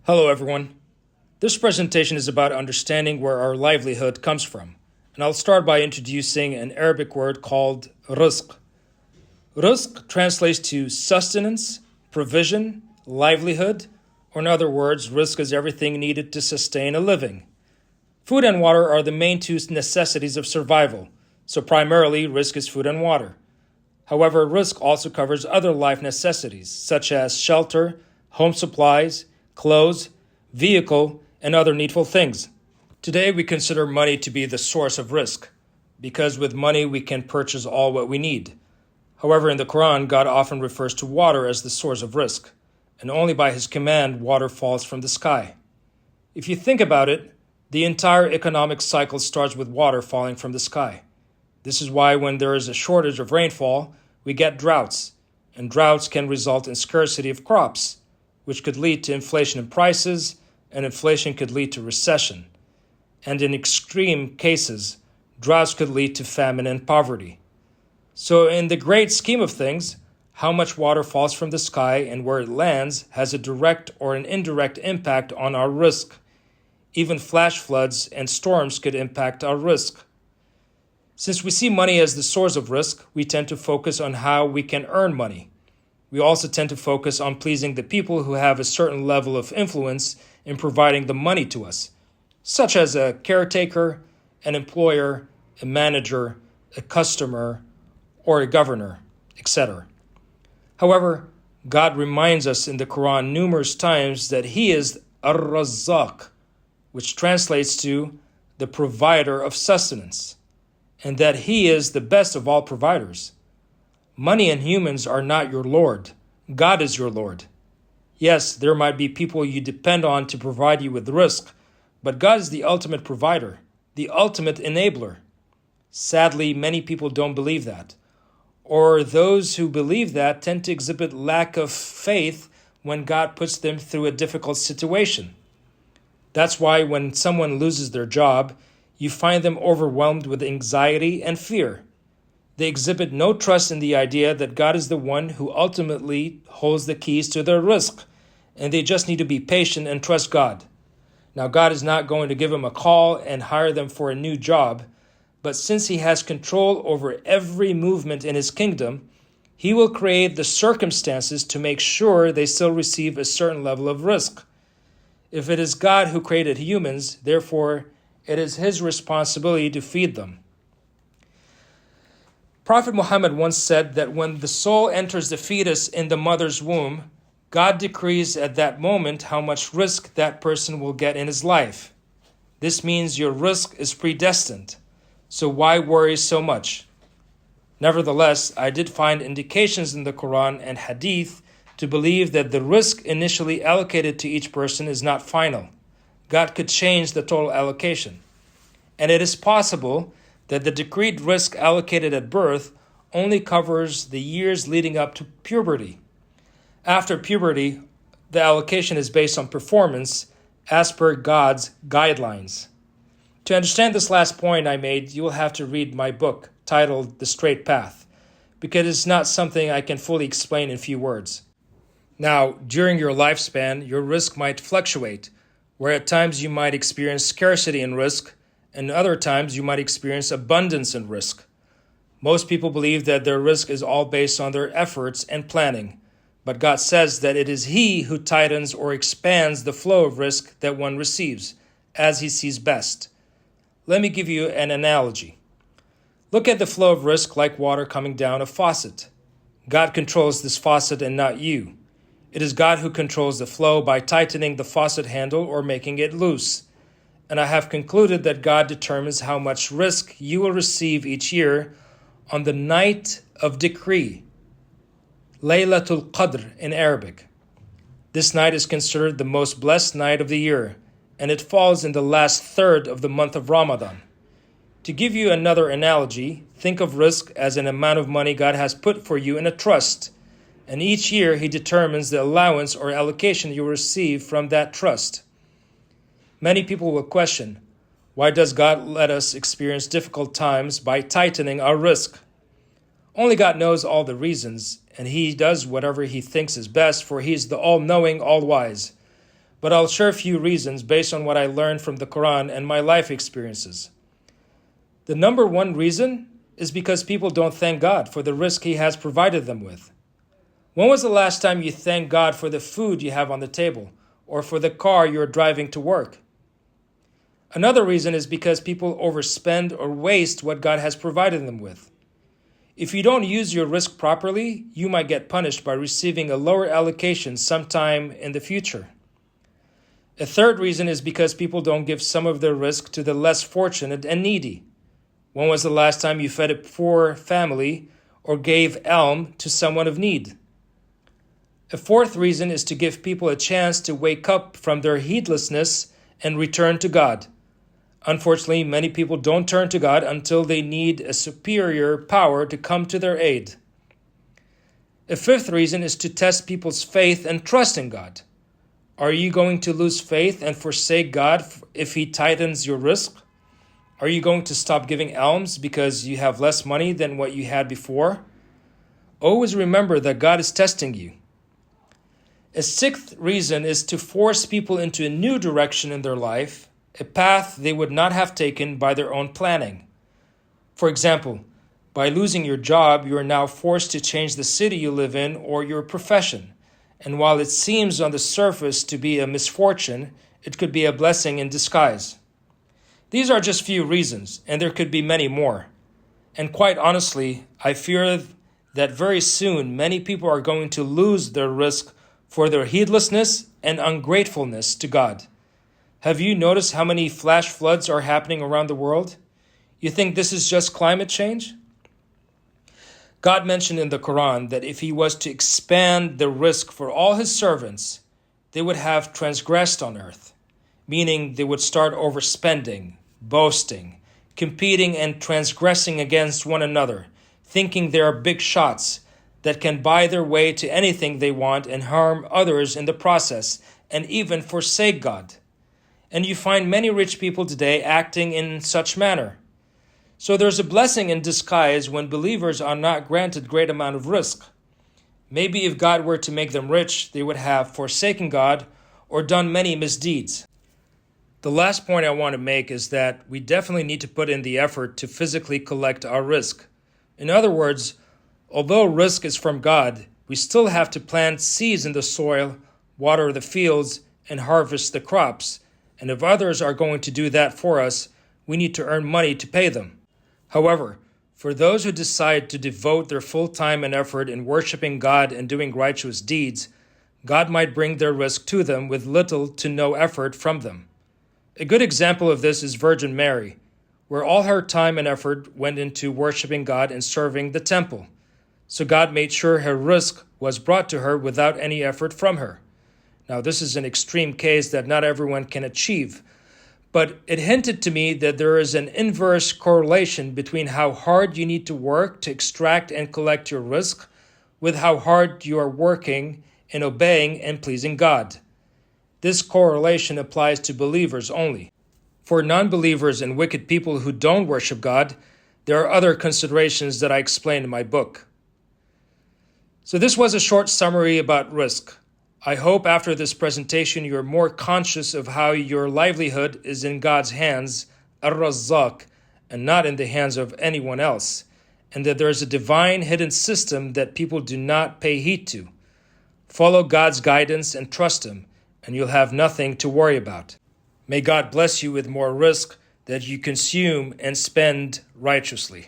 Hello, everyone. This presentation is about understanding where our livelihood comes from, and I'll start by introducing an Arabic word called rizq. Rizq translates to sustenance, provision, livelihood, or in other words, rizq is everything needed to sustain a living. Food and water are the main two necessities of survival, so primarily rizq is food and water. However, rizq also covers other life necessities, such as shelter, home supplies, clothes, vehicle, and other needful things. Today, we consider money to be the source of rizq, because with money we can purchase all what we need. However, in the Quran, God often refers to water as the source of rizq, and only by His command water falls from the sky. If you think about it, the entire economic cycle starts with water falling from the sky. This is why when there is a shortage of rainfall, we get droughts, and droughts can result in scarcity of crops, which could lead to inflation in prices, and inflation could lead to recession. And in extreme cases, droughts could lead to famine and poverty. So in the great scheme of things, how much water falls from the sky and where it lands has a direct or an indirect impact on our rizq. Even flash floods and storms could impact our rizq. Since we see money as the source of rizq, we tend to focus on how we can earn money. We also tend to focus on pleasing the people who have a certain level of influence in providing the money to us, such as a caretaker, an employer, a manager, a customer, or a governor, etc. However, God reminds us in the Quran numerous times that He is Ar-Razzaq, which translates to the provider of sustenance, and that He is the best of all providers. Money and humans are not your Lord. God is your Lord. Yes, there might be people you depend on to provide you with rizq, but God is the ultimate provider, the ultimate enabler. Sadly, many people don't believe that. Or those who believe that tend to exhibit lack of faith when God puts them through a difficult situation. That's why when someone loses their job, you find them overwhelmed with anxiety and fear. They exhibit no trust in the idea that God is the one who ultimately holds the keys to their rizq, and they just need to be patient and trust God. Now, God is not going to give them a call and hire them for a new job, but since He has control over every movement in His kingdom, He will create the circumstances to make sure they still receive a certain level of rizq. If it is God who created humans, therefore, it is His responsibility to feed them. Prophet Muhammad once said that when the soul enters the fetus in the mother's womb, God decrees at that moment how much rizq that person will get in his life. This means your rizq is predestined, so why worry so much? Nevertheless, I did find indications in the Quran and Hadith to believe that the rizq initially allocated to each person is not final. God could change the total allocation. And it is possible that the decreed rizq allocated at birth only covers the years leading up to puberty. After puberty, the allocation is based on performance as per God's guidelines. To understand this last point I made, you will have to read my book titled The Straight Path, because it's not something I can fully explain in few words. Now, during your lifespan, your rizq might fluctuate, where at times you might experience scarcity in rizq, and other times you might experience abundance in rizq. Most people believe that their rizq is all based on their efforts and planning, but God says that it is He who tightens or expands the flow of rizq that one receives, as He sees best. Let me give you an analogy. Look at the flow of rizq like water coming down a faucet. God controls this faucet and not you. It is God who controls the flow by tightening the faucet handle or making it loose. And I have concluded that God determines how much rizq you will receive each year on the night of decree, Laylatul Qadr in Arabic. This night is considered the most blessed night of the year, and it falls in the last third of the month of Ramadan. To give you another analogy, think of rizq as an amount of money God has put for you in a trust, and each year He determines the allowance or allocation you will receive from that trust. Many people will question, why does God let us experience difficult times by tightening our rizq? Only God knows all the reasons, and He does whatever He thinks is best, for He is the all-knowing, all-wise. but I'll share a few reasons based on what I learned from the Quran and my life experiences. The number one reason is because people don't thank God for the risk He has provided them with. When was the last time you thanked God for the food you have on the table or for the car you're driving to work? Another reason is because people overspend or waste what God has provided them with. If you don't use your risk properly, you might get punished by receiving a lower allocation sometime in the future. A third reason is because people don't give some of their risk to the less fortunate and needy. When was the last time you fed a poor family or gave alms to someone of need? A fourth reason is to give people a chance to wake up from their heedlessness and return to God. Unfortunately, many people don't turn to God until they need a superior power to come to their aid. A fifth reason is to test people's faith and trust in God. Are you going to lose faith and forsake God if He tightens your risk? Are you going to stop giving alms because you have less money than what you had before? Always remember that God is testing you. A sixth reason is to force people into a new direction in their life, a path they would not have taken by their own planning. For example, by losing your job, you are now forced to change the city you live in or your profession. And while it seems on the surface to be a misfortune, it could be a blessing in disguise. These are just few reasons, and there could be many more. And quite honestly, I fear that very soon many people are going to lose their risk for their heedlessness and ungratefulness to God. Have you noticed how many flash floods are happening around the world? You think this is just climate change? God mentioned in the Quran that if He was to expand the risk for all His servants, they would have transgressed on earth, meaning they would start overspending, boasting, competing and transgressing against one another, thinking they are big shots that can buy their way to anything they want and harm others in the process, and even forsake God. And you find many rich people today acting in such manner. So there's a blessing in disguise when believers are not granted great amount of risk. Maybe if God were to make them rich, they would have forsaken God or done many misdeeds. The last point I want to make is that we definitely need to put in the effort to physically collect our risk. In other words, although risk is from God, we still have to plant seeds in the soil, water the fields, and harvest the crops. And if others are going to do that for us, we need to earn money to pay them. However, for those who decide to devote their full time and effort in worshiping God and doing righteous deeds, God might bring their risk to them with little to no effort from them. A good example of this is Virgin Mary, where all her time and effort went into worshiping God and serving the temple. So God made sure her risk was brought to her without any effort from her. Now, this is an extreme case that not everyone can achieve, but it hinted to me that there is an inverse correlation between how hard you need to work to extract and collect your risk with how hard you are working in obeying and pleasing God. This correlation applies to believers only. For non-believers and wicked people who don't worship God, there are other considerations that I explain in my book. So this was a short summary about risk. I hope after this presentation you're more conscious of how your livelihood is in God's hands, Ar-Razzaq, and not in the hands of anyone else, and that there is a divine hidden system that people do not pay heed to. Follow God's guidance and trust Him, and you'll have nothing to worry about. May God bless you with more risk that you consume and spend righteously.